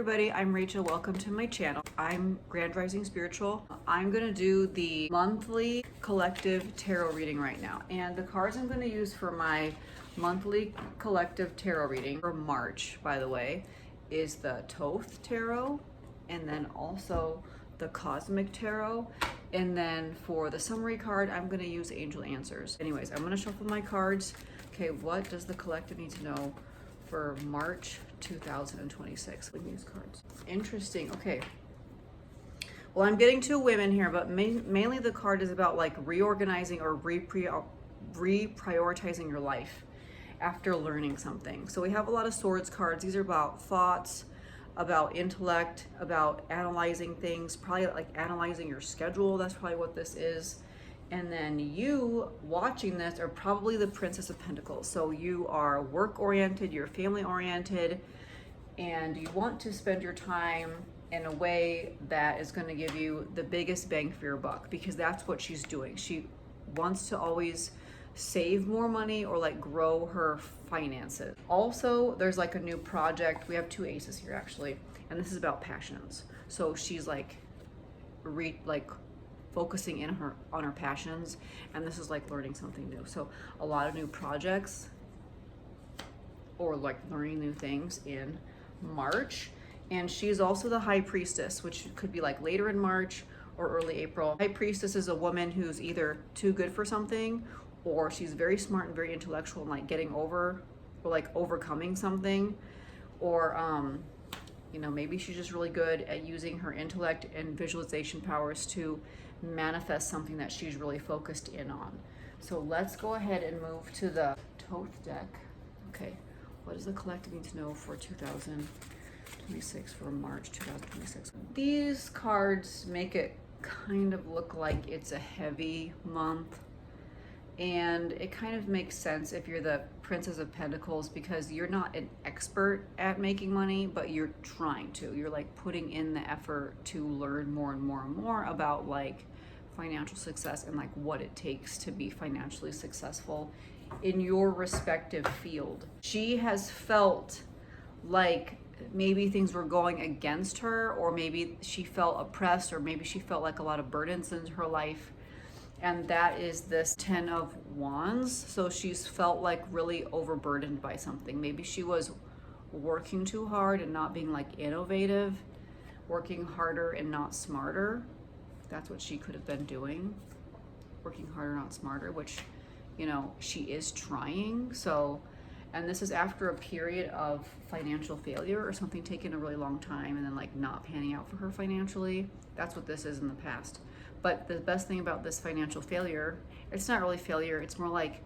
everybody, I'm Rachel. Welcome to my channel. I'm Grand Rising Spiritual. I'm going to do the monthly collective tarot reading right now. And the cards I'm going to use for my monthly collective tarot reading for March, by the way, is the Thoth Tarot, and then also the Cosmic Tarot. And then for the summary card, I'm going to use Angel Answers. Anyways, I'm going to shuffle my cards. Okay, what does the collective need to know for March 2026? Let me use cards. Interesting. Okay. Well, I'm getting two women here, but mainly the card is about like reorganizing or reprioritizing your life after learning something. So we have a lot of swords cards. These are about thoughts, about intellect, about analyzing things, probably like analyzing your schedule. That's probably what this is. And then you watching this are probably the Princess of Pentacles. So you are work-oriented, you're family-oriented, and you want to spend your time in a way that is going to give you the biggest bang for your buck, because that's what she's doing. She wants to always save more money or like grow her finances. Also, there's like a new project. We have two aces here actually, and this is about passions. So she's like focusing on her passions, and this is like learning something new. So a lot of new projects or like learning new things in March. And she's also the High Priestess, which could be like later in March or early April. High Priestess is a woman who's either too good for something, or she's very smart and very intellectual and like getting over or like overcoming something, or you know, maybe she's just really good at using her intellect and visualization powers to manifest something that she's really focused in on. So let's go ahead and move to the Thoth deck. Okay, what does the collective need to know for 2026, for March 2026? These cards make it kind of look like it's a heavy month. And it kind of makes sense if you're the Princess of Pentacles, because you're not an expert at making money, but you're trying to. You're like putting in the effort to learn more and more and more about like financial success and like what it takes to be financially successful in your respective field. She has felt like maybe things were going against her, or maybe she felt oppressed, or maybe she felt like a lot of burdens in her life. And that is this 10 of Wands. So she's felt like really overburdened by something. Maybe she was working too hard and not being like innovative, working harder and not smarter. That's what she could have been doing. Working harder, not smarter, which, you know, she is trying. So, and this is after a period of financial failure or something taking a really long time and then like not panning out for her financially. That's what this is in the past. But the best thing about this financial failure, it's not really failure, it's more like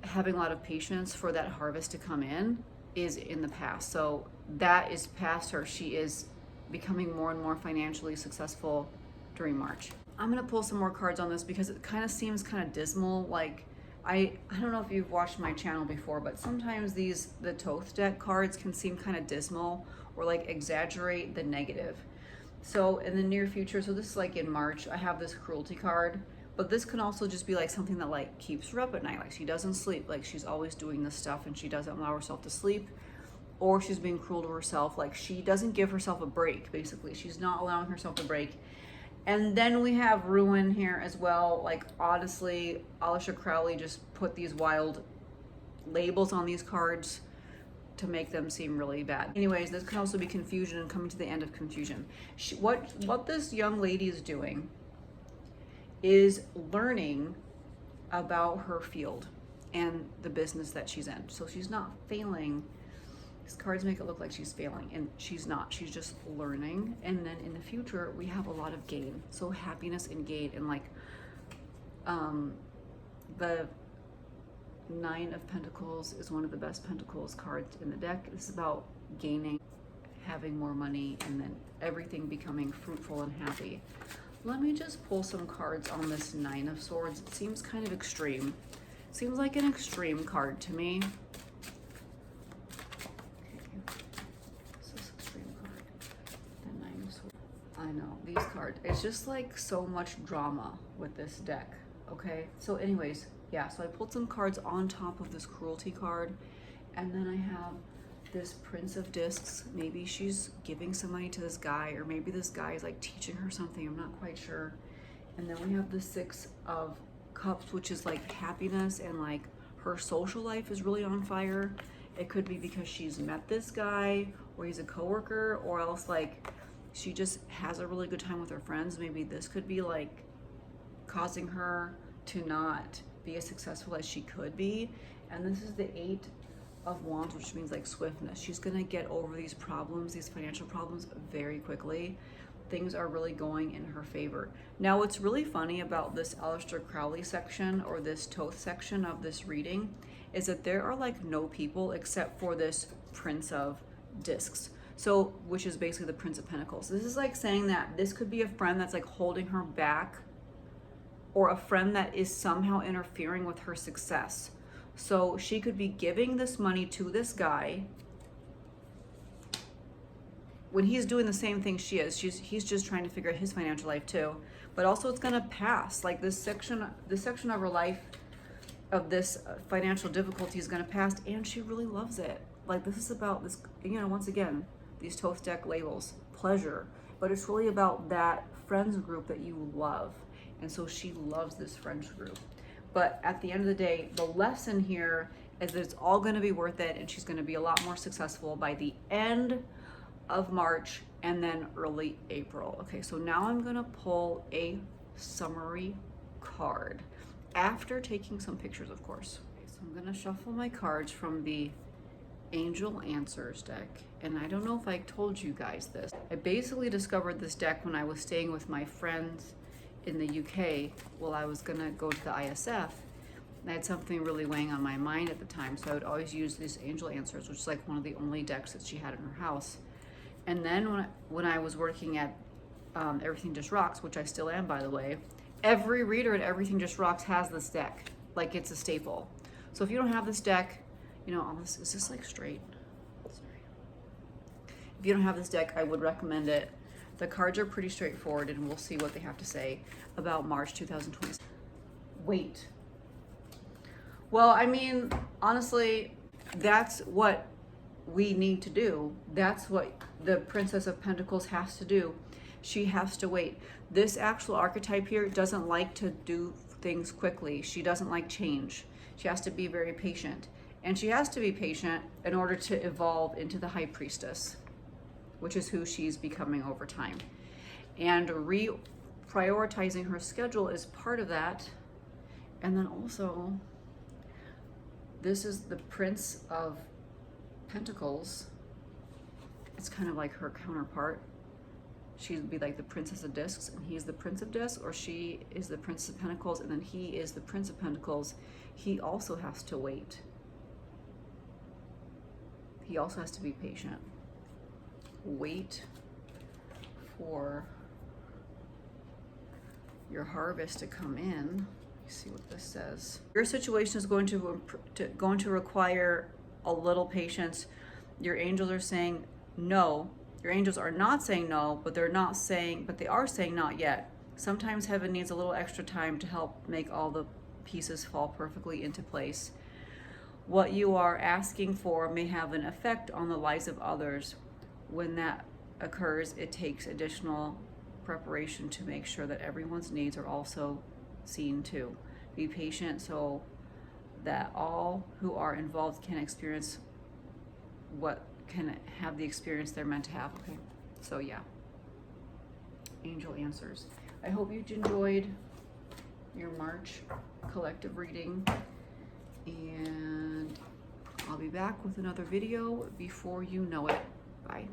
having a lot of patience for that harvest to come in, is in the past. So that is past her. She is becoming more and more financially successful during March. I'm gonna pull some more cards on this because it kind of seems kind of dismal. Like, I don't know if you've watched my channel before, but sometimes the Thoth deck cards can seem kind of dismal or like exaggerate the negative. So in the near future, so this is like in March, I have this cruelty card, but this can also just be like something that like keeps her up at night. Like she doesn't sleep, like she's always doing this stuff and she doesn't allow herself to sleep, or she's being cruel to herself. Like she doesn't give herself a break, basically. She's not allowing herself a break. And then we have ruin here as well. Like honestly, Alicia Crowley just put these wild labels on these cards to make them seem really bad. Anyways, this can also be confusion and coming to the end of confusion. What this young lady is doing is learning about her field and the business that she's in. So she's not failing. These cards make it look like she's failing, and she's not. She's just learning. And then in the future, we have a lot of gain. So happiness and gain, and like the Nine of Pentacles is one of the best Pentacles cards in the deck. This is about gaining, having more money, and then everything becoming fruitful and happy. Let me just pull some cards on this Nine of Swords. It seems kind of extreme. It seems like an extreme card to me. Okay. This is extreme card. The Nine of Swords. I know, these cards. It's just like so much drama with this deck. Okay, so anyways, yeah, so I pulled some cards on top of this cruelty card, and then I have this Prince of Discs, maybe she's giving some money to this guy, or maybe this guy is like teaching her something, I'm not quite sure. And then we have the Six of Cups, which is like happiness, and like her social life is really on fire. It could be because she's met this guy, or he's a coworker, or else like she just has a really good time with her friends. Maybe this could be like causing her to not be as successful as she could be. And this is the Eight of Wands, which means like swiftness. She's gonna get over these problems, these financial problems, very quickly. Things are really going in her favor. Now, what's really funny about this Aleister Crowley section, or this Thoth section of this reading, is that there are like no people except for this Prince of Discs. So, which is basically the Prince of Pentacles. This is like saying that this could be a friend that's like holding her back, or a friend that is somehow interfering with her success. So she could be giving this money to this guy when he's doing the same thing she is. He's just trying to figure out his financial life too. But also it's gonna pass. Like this section of her life of this financial difficulty is gonna pass, and she really loves it. Like this is about this, you know, once again, these Thoth deck labels, pleasure, but it's really about that friends group that you love. And so she loves this friends group. But at the end of the day, the lesson here is that it's all going to be worth it, and she's going to be a lot more successful by the end of March and then early April. Okay, so now I'm going to pull a summary card after taking some pictures, of course. Okay, so I'm going to shuffle my cards from the Angel Answers deck. And I don't know if I told you guys this. I basically discovered this deck when I was staying with my friends in the UK while I was gonna go to the ISF. I had something really weighing on my mind at the time, so I would always use these Angel Answers, which is like one of the only decks that she had in her house. And then when I was working at Everything Just Rocks, which I still am, by the way, every reader at Everything Just Rocks has this deck. Like it's a staple. So if you don't have this deck, you know, is this like straight? Sorry. If you don't have this deck, I would recommend it. The cards are pretty straightforward, and we'll see what they have to say about March 2020. Wait. Well, I mean, honestly, that's what we need to do. That's what the Princess of Pentacles has to do. She has to wait. This actual archetype here doesn't like to do things quickly. She doesn't like change. She has to be very patient. And she has to be patient in order to evolve into the High Priestess, which is who she's becoming over time. And reprioritizing her schedule is part of that. And then also, this is the Prince of Pentacles. It's kind of like her counterpart. She'd be like the Princess of Discs, and he's the Prince of Discs, or she is the Princess of Pentacles, and then he is the Prince of Pentacles. He also has to wait. He also has to be patient. Wait for your harvest to come in. Let's see what this says. Your situation is going to require a little patience. Your angels are saying no. Your angels are not saying no, but they are saying not yet. Sometimes heaven needs a little extra time to help make all the pieces fall perfectly into place. What you are asking for may have an effect on the lives of others. When that occurs, it takes additional preparation to make sure that everyone's needs are also seen too. Be patient so that all who are involved can experience have the experience they're meant to have. Okay, so yeah, Angel Answers. I hope you enjoyed your March collective reading, and I'll be back with another video before you know it. Bye.